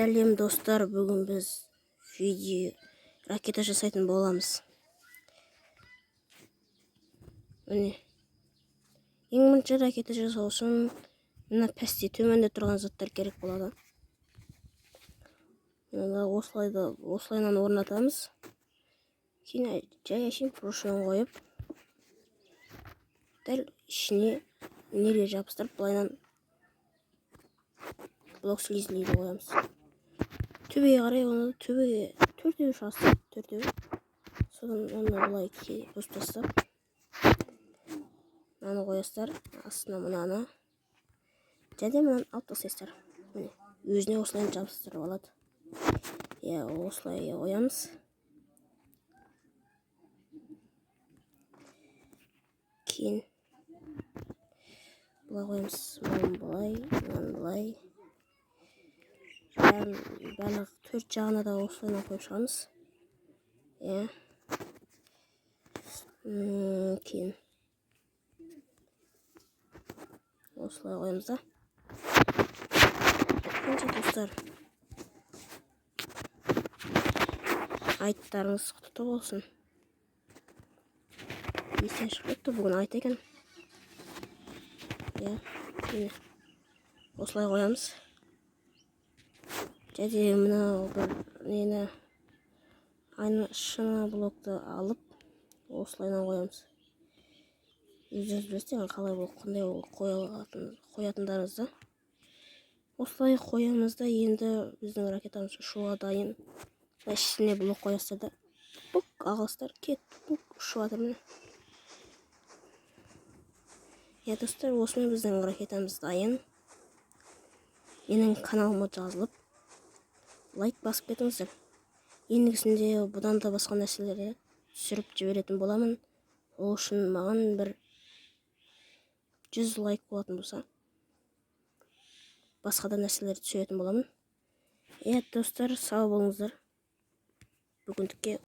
Сәлем достар, бүгін біз ракета жасайтын боламыз. Міне, ең бірінші ракета жасау үшін мына пәсте төменде тұрған заттар керек болады. Осылайынан орнатамыз. Кейін жай әшейін прушын қойып, дәл ішіне нелер жабыстырып, былайынан блок слизлейді қоямыз. Төбеге қарай, оны төбеге төртеу шастырып, содан оны былай бұзып тастап, мынаны қоясыздар, астына мынаны, және мынаны алып тастайсыздар. Міне, өзіне осылай жабыстырып алады. Осылай қоямыз. Кейін былай қоямыз, мынаны былай. Барлық төрт жағына да осылайынан қойып шығамыз. Кейін осылай қоямыз да. Қанша достар, айттарыңыз құтты болсын. Естен шықпайды, бүгін айт екен. Осылай қоямыз. Және мына бір нені шыны блокты алып, осылайынан қоямыз. Өздеріңіз білесіздер, қалай қандай қоятындарыңызды. Осылай қоямыз да, енді біздің ракетамыз ұшуға дайын. Ішіне блок қоясыздар да, бұк ағылыстар кет, бұк ұшып жатыр міне. Достар, осымен біздің ракетамыз дайын. Менің каналыма жазылып, лайк басып кетіңіздер. Ендігісінде бұдан да басқа нәрселерді түсіріп жіберетін боламын. Ол үшін маған бір 100 лайк болатын болса, басқа да нәрселерді түсіретін боламын. Достар, сау болыңыздар. Бүгіндікке